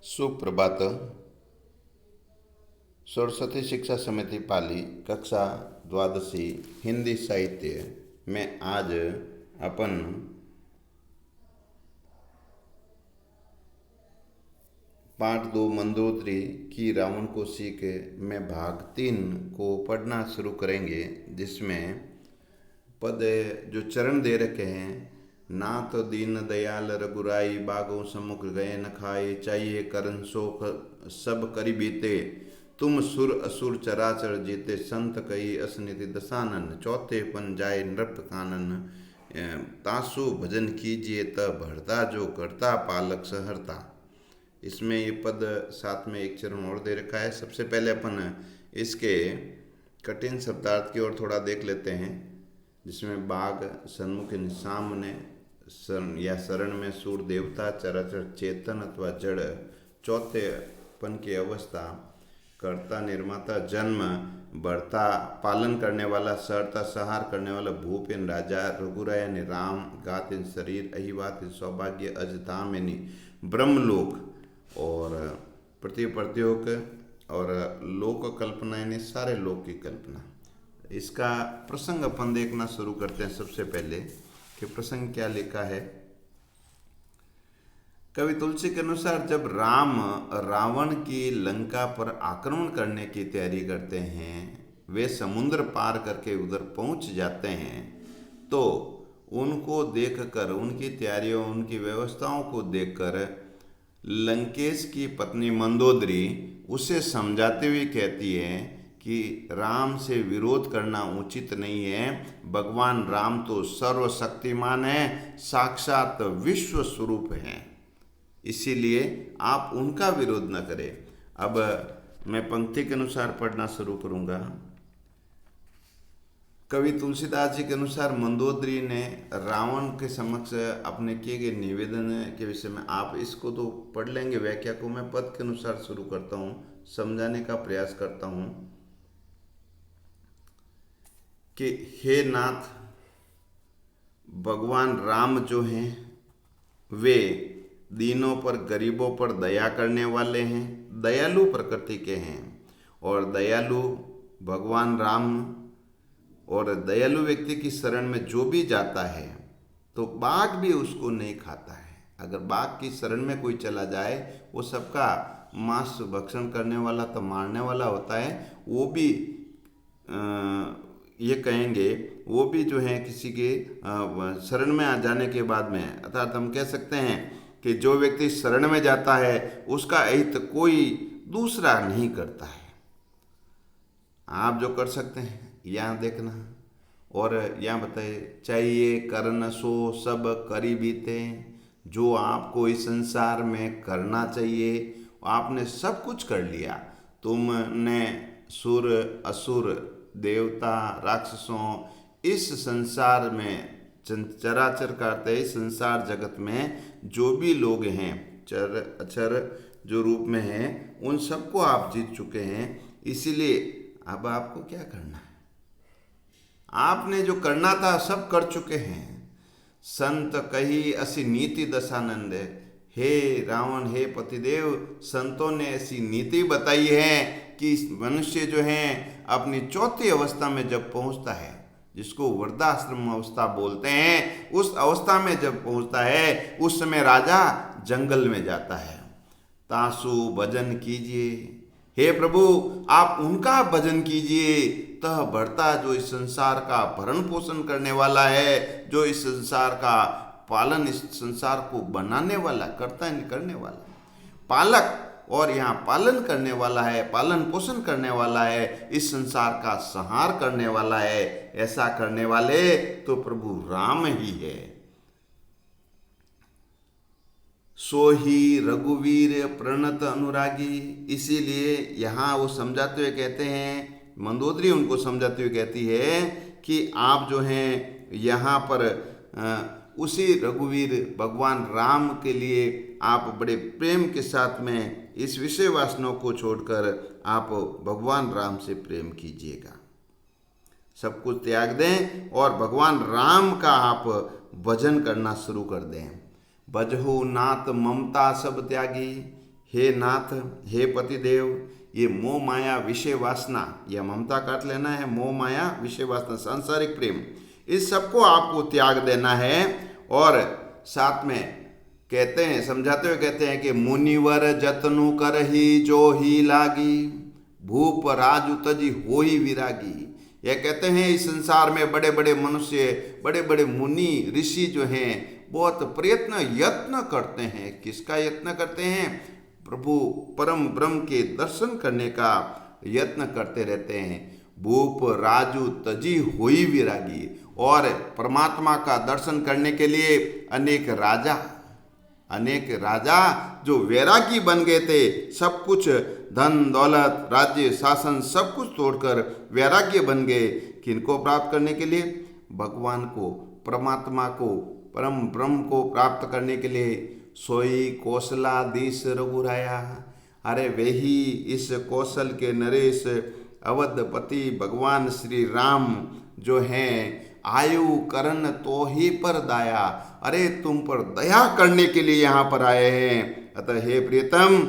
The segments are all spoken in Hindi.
सुप्रभात। सरस्वती शिक्षा समिति पाली कक्षा द्वादशी हिंदी साहित्य में आज अपन पाठ 2 मंदोदरी की रावण को सीख में भाग 3 को पढ़ना शुरू करेंगे, जिसमें पद जो चरण दे रखे हैं। नाथ दीन दयाल रघुराई, बागों समुख गए न खाए, चाहिए करन शोक सब करी बीते, तुम सुर असुर चराचर जीते, संत कही असनिति दसानन, चौथे पन जाए नृप कानन, तासु भजन कीजिए तब भरता, जो करता पालक सहरता। इसमें ये पद साथ में एक चरण और दे रखा है। सबसे पहले अपन इसके कठिन शब्दार्थ की ओर थोड़ा देख लेते हैं, जिसमें बाघ सन्मुख सामने या शरण में सूर देवता, चराचर चेतन अथवा जड़, चौथे पन की अवस्था, कर्ता निर्माता, जन्म बढ़ता, पालन करने वाला, सरता संहार करने वाला, भूप इन राजा, रघुराय यानी राम, गात इन शरीर, अहिवात इन सौभाग्य, अजधाम यानी ब्रह्मलोक, और प्रतिप्रत्योग और लोक कल्पना यानी सारे लोक की कल्पना। इसका प्रसंग अपन देखना शुरू करते हैं। सबसे पहले कि प्रसंग क्या लिखा है। कवि तुलसी के अनुसार जब राम रावण की लंका पर आक्रमण करने की तैयारी करते हैं, वे समुद्र पार करके उधर पहुंच जाते हैं, तो उनको देखकर, उनकी तैयारियों, उनकी व्यवस्थाओं को देखकर लंकेश की पत्नी मंदोदरी उसे समझाते हुए कहती है कि राम से विरोध करना उचित नहीं है। भगवान राम तो सर्वशक्तिमान है, साक्षात विश्व स्वरूप हैं, इसीलिए आप उनका विरोध न करें। अब मैं पंक्ति के अनुसार पढ़ना शुरू करूंगा। कवि तुलसीदास जी के अनुसार मंदोदरी ने रावण के समक्ष अपने किए गए निवेदन के विषय में, आप इसको तो पढ़ लेंगे व्याख्या को, मैं पद के अनुसार शुरू करता हूँ, समझाने का प्रयास करता हूँ कि हे नाथ, भगवान राम जो हैं वे दीनों पर, गरीबों पर दया करने वाले हैं, दयालु प्रकृति के हैं, और दयालु भगवान राम और दयालु व्यक्ति की शरण में जो भी जाता है तो बाघ भी उसको नहीं खाता है। अगर बाघ की शरण में कोई चला जाए, वो सबका मांस भक्षण करने वाला तो मारने वाला होता है। वो भी ये कहेंगे, वो भी जो है किसी के शरण में आ जाने के बाद में, अर्थात हम कह सकते हैं कि जो व्यक्ति शरण में जाता है उसका हित कोई दूसरा नहीं करता है। आप जो कर सकते हैं यहाँ देखना, और यहाँ बताइए, चाहिए करन सो सब करी बीते, जो आपको इस संसार में करना चाहिए आपने सब कुछ कर लिया। तुमने सुर असुर देवता राक्षसों, इस संसार में चराचर करते, इस संसार जगत में जो भी लोग हैं, चर अचर जो रूप में हैं, उन सबको आप जीत चुके हैं। इसीलिए अब आपको क्या करना है? आपने जो करना था सब कर चुके हैं। संत कही असी नीति दशानंद, हे रावण, हे पतिदेव, संतों ने ऐसी नीति बताई है कि मनुष्य जो है अपनी चौथी अवस्था में जब पहुंचता है, जिसको वृद्धाश्रम अवस्था बोलते हैं, उस अवस्था में जब पहुंचता है, उस समय राजा जंगल में जाता है। तासु भजन कीजिए, हे प्रभु आप उनका भजन कीजिए, तह बढ़ता, जो इस संसार का भरण पोषण करने वाला है, जो इस संसार का पालन, इस संसार को बनाने वाला, करता है, करने वाला, पालक, और यहाँ पालन करने वाला है, पालन पोषण करने वाला है, इस संसार का संहार करने वाला है। ऐसा करने वाले तो प्रभु राम ही है। सो ही रघुवीर प्रणत अनुरागी, इसीलिए यहाँ वो समझाते हुए कहते हैं, मंदोदरी उनको समझाते हुए कहती है कि आप जो हैं यहाँ पर उसी रघुवीर भगवान राम के लिए आप बड़े प्रेम के साथ में इस विषय वासनाओं को छोड़कर आप भगवान राम से प्रेम कीजिएगा, सब कुछ त्याग दें और भगवान राम का आप भजन करना शुरू कर दें। भजहु नाथ ममता सब त्यागी, हे नाथ, हे पतिदेव, ये मोह माया विषय वासना, यह ममता का अर्थ लेना है, मोह माया विषय वासना सांसारिक प्रेम, इस सबको आपको त्याग देना है। और साथ में कहते हैं, समझाते हुए कहते हैं कि मुनिवर जतनु कर ही जो ही लागी, भूप राजु तजी हो ही विरागी। यह कहते हैं इस संसार में बड़े बड़े मनुष्य, बड़े बड़े मुनि ऋषि जो हैं बहुत यत्न करते हैं। किसका यत्न करते हैं? प्रभु परम ब्रह्म के दर्शन करने का यत्न करते रहते हैं। भूप राजू तजी होई विरागी, और परमात्मा का दर्शन करने के लिए अनेक राजा जो वैरागी बन गए थे, सब कुछ धन दौलत राज्य शासन सब कुछ तोड़कर वैराग्य बन गए। किनको प्राप्त करने के लिए? भगवान को, परमात्मा को, परम ब्रह्म को प्राप्त करने के लिए। सोई कौशलाधीश रघुराया, अरे वे ही इस कौशल के नरेश अवधपति भगवान श्री राम जो हैं, आयु करण तो ही पर दाया, अरे तुम पर दया करने के लिए यहाँ पर आए हैं। अतः हे प्रियतम,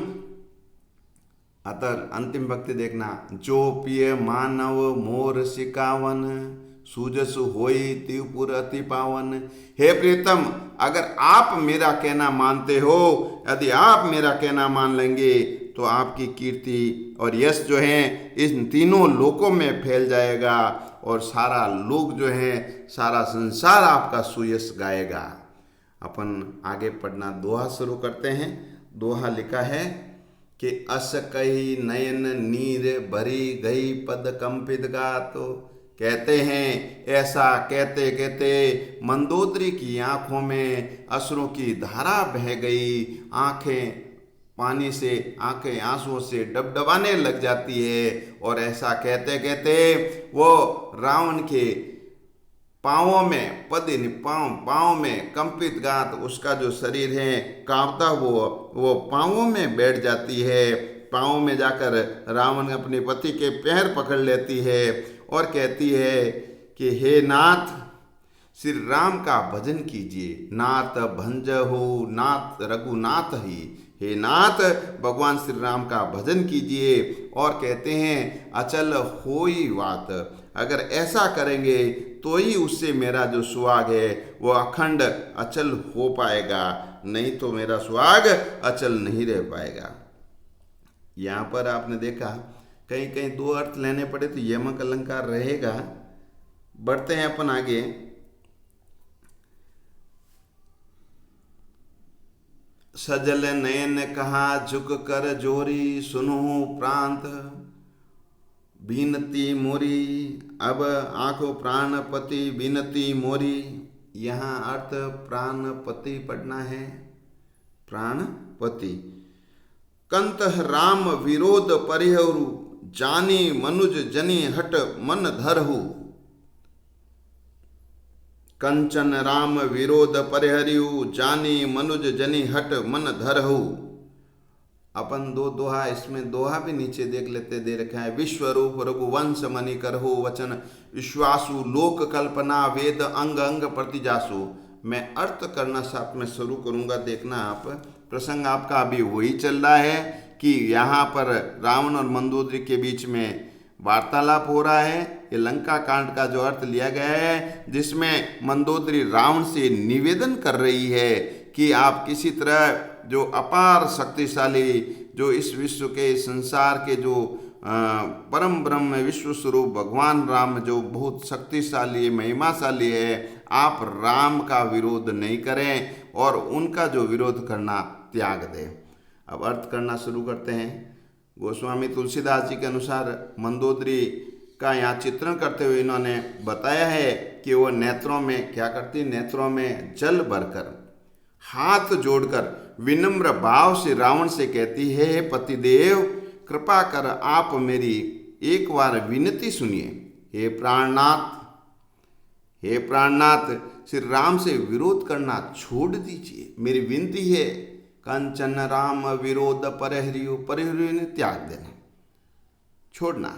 अतः अंतिम भक्ति देखना, जो पिय मानव मोर सिकावन, सूजस होई त्रिपुर अति पावन। हे प्रियतम, अगर आप मेरा कहना मानते हो, यदि आप मेरा कहना मान लेंगे तो आपकी कीर्ति और यश जो है इन तीनों लोकों में फैल जाएगा, और सारा लोक जो है, सारा संसार आपका सुयश गाएगा। अपन आगे पढ़ना दोहा शुरू करते हैं। दोहा लिखा है कि अस कही नयन नीर भरी गई पद कंपित गातो। कहते हैं ऐसा कहते कहते मंदोदरी की आंखों में अश्रुओं की धारा बह गई, आंखें पानी से, आंखें आंसुओं से डबडबाने लग जाती है। और ऐसा कहते कहते वो रावण के पाँवों में पाँव में कंपित गात, उसका जो शरीर है कांपता वो पाँवों में बैठ जाती है। पाँव में जाकर रावण अपने पति के पैर पकड़ लेती है और कहती है कि हे नाथ, श्री राम का भजन कीजिए। नाथ भंज हो नाथ रघुनाथ ही, हे नाथ भगवान श्री राम का भजन कीजिए। और कहते हैं अचल होई वात, अगर ऐसा करेंगे तो ही उससे मेरा जो सुहाग है वो अखंड अचल हो पाएगा, नहीं तो मेरा सुहाग अचल नहीं रह पाएगा। यहाँ पर आपने देखा कहीं कहीं दो अर्थ लेने पड़े तो यमक अलंकार रहेगा। बढ़ते हैं अपन आगे। सजल नयन कहा झुक कर जोरी, सुनो प्रांत बीनती मोरी। अब आंखों प्राणपति बीनती मोरी, यहाँ अर्थ प्राणपति पढ़ना है, प्राणपति। कंतः राम विरोध परिहरु, जानी मनुज जनी हट मन धरहु। कंचन राम विरोध परिहरियु, जानी मनुज जनी हट मन धरहु। अपन दो दोहा, इसमें दोहा भी नीचे देख लेते, दे रखा है। विश्वरूप रघुवंश मणि करहु वचन, विश्वासु लोक कल्पना वेद अंग अंग प्रतिजासु। मैं अर्थ करना साथ में शुरू करूंगा, देखना आप। प्रसंग आपका अभी वही चल रहा है कि यहाँ पर रावण और मंदोदरी के बीच में वार्तालाप हो रहा है। ये लंका कांड का जो अर्थ लिया गया है, जिसमें मंदोदरी रावण से निवेदन कर रही है कि आप किसी तरह जो अपार शक्तिशाली, जो इस विश्व के संसार के जो परम ब्रह्म विश्व स्वरूप भगवान राम जो बहुत शक्तिशाली महिमाशाली है, आप राम का विरोध नहीं करें और उनका जो विरोध करना त्याग दें। अब अर्थ करना शुरू करते हैं। गोस्वामी तुलसीदास जी के अनुसार मंदोदरी का यहाँ चित्रण करते हुए इन्होंने बताया है कि वो नेत्रों में क्या करती, नेत्रों में जल भरकर हाथ जोड़कर विनम्र भाव से रावण से कहती है, हे पतिदेव कृपा कर आप मेरी एक बार विनती सुनिए। हे प्राणनाथ श्री राम से विरोध करना छोड़ दीजिए, मेरी विनती है। कंचन राम विरोध परिहरियु, ने त्याग देना, छोड़ना।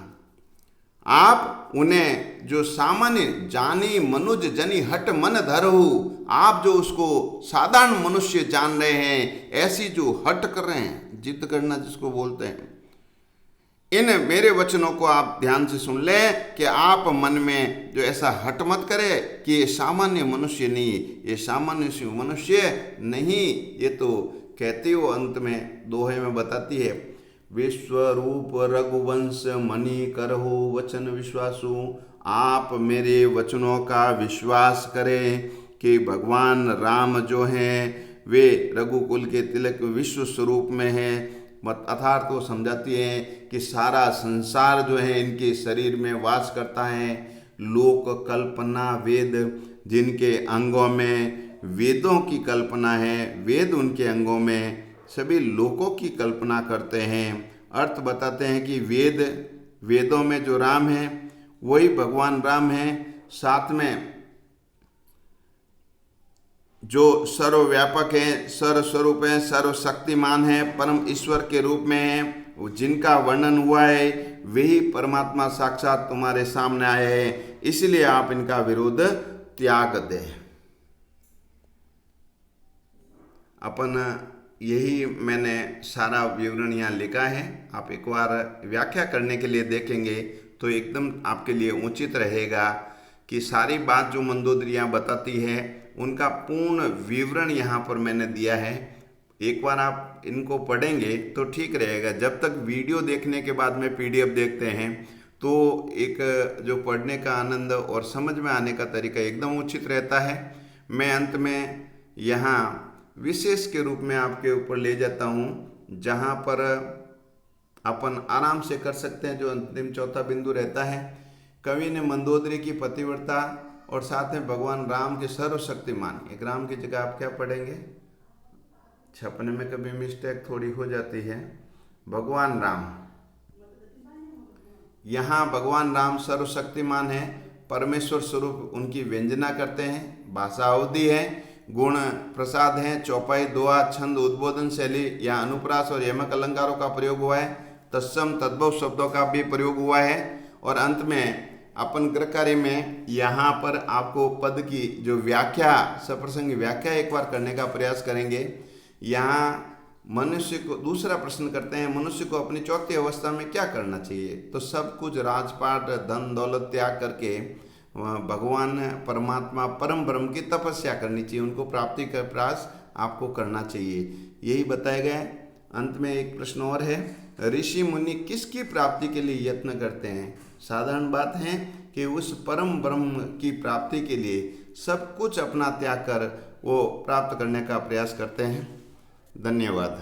आप उन्हें जो सामान्य जानी मनुज जनी हट मन धरहु, आप जो उसको साधारण मनुष्य जान रहे हैं, ऐसी जो हट कर रहे हैं, जिद करना जिसको बोलते हैं। इन मेरे वचनों को आप ध्यान से सुन लें कि आप मन में जो ऐसा हट मत करें कि ये सामान्य मनुष्य नहीं, ये सामान्य मनुष्य नहीं। ये तो कहती हो अंत में दोहे में बताती है, विश्वरूप रघुवंश मणि करहु वचन विश्वासु। आप मेरे वचनों का विश्वास करें कि भगवान राम जो हैं वे रघुकुल के तिलक विश्व स्वरूप में हैं। अर्थात वो समझाती है कि सारा संसार जो है इनके शरीर में वास करता है। लोक कल्पना वेद, जिनके अंगों में वेदों की कल्पना है, वेद उनके अंगों में सभी लोकों की कल्पना करते हैं। अर्थ बताते हैं कि वेदों में जो राम है वही भगवान राम है। साथ में जो सर्वव्यापक है, सर्वस्वरूप है, सर्वशक्तिमान है, परम ईश्वर के रूप में है, जिनका वर्णन हुआ है वही परमात्मा साक्षात तुम्हारे सामने आए हैं। इसलिए आप इनका विरोध त्याग दें। अपन यही मैंने सारा विवरण यहाँ लिखा है। आप एक बार व्याख्या करने के लिए देखेंगे तो एकदम आपके लिए उचित रहेगा कि सारी बात जो मंदोदरी यहाँ बताती है उनका पूर्ण विवरण यहाँ पर मैंने दिया है। एक बार आप इनको पढ़ेंगे तो ठीक रहेगा। जब तक वीडियो देखने के बाद में PDF देखते हैं तो एक जो पढ़ने का आनंद और समझ में आने का तरीका एकदम उचित रहता है। मैं अंत में यहाँ विशेष के रूप में आपके ऊपर ले जाता हूँ, जहाँ पर अपन आराम से कर सकते हैं। जो अंतिम चौथा बिंदु रहता है, कवि ने मंदोदरी की पतिव्रता और साथ में भगवान राम के सर्वशक्तिमान, एक राम की जगह आप क्या पढ़ेंगे, छपने में कभी मिस्टेक थोड़ी हो जाती है, भगवान राम। यहाँ भगवान राम सर्वशक्तिमान है, परमेश्वर स्वरूप उनकी व्यंजना करते हैं, भाषा अवधि है, गुण प्रसाद हैं, चौपाई दोहा छंद उद्बोधन शैली या अनुप्रास और यमक अलंकारों का प्रयोग हुआ है, तत्सम तद्भव शब्दों का भी प्रयोग हुआ है। और अंत में अपन गृहकार्य में यहाँ पर आपको पद की जो व्याख्या, सप्रसंगी व्याख्या एक बार करने का प्रयास करेंगे। यहाँ मनुष्य को दूसरा प्रश्न करते हैं, मनुष्य को अपनी चौथी अवस्था में क्या करना चाहिए। तो सब कुछ राजपाट धन दौलत त्याग करके भगवान परमात्मा परम ब्रह्म की तपस्या करनी चाहिए, उनको प्राप्ति का प्रयास आपको करना चाहिए, यही बताया गया है। अंत में एक प्रश्न और है, ऋषि मुनि किसकी प्राप्ति के लिए यत्न करते हैं। साधारण बात है कि उस परम ब्रह्म की प्राप्ति के लिए सब कुछ अपना त्याग कर वो प्राप्त करने का प्रयास करते हैं। धन्यवाद।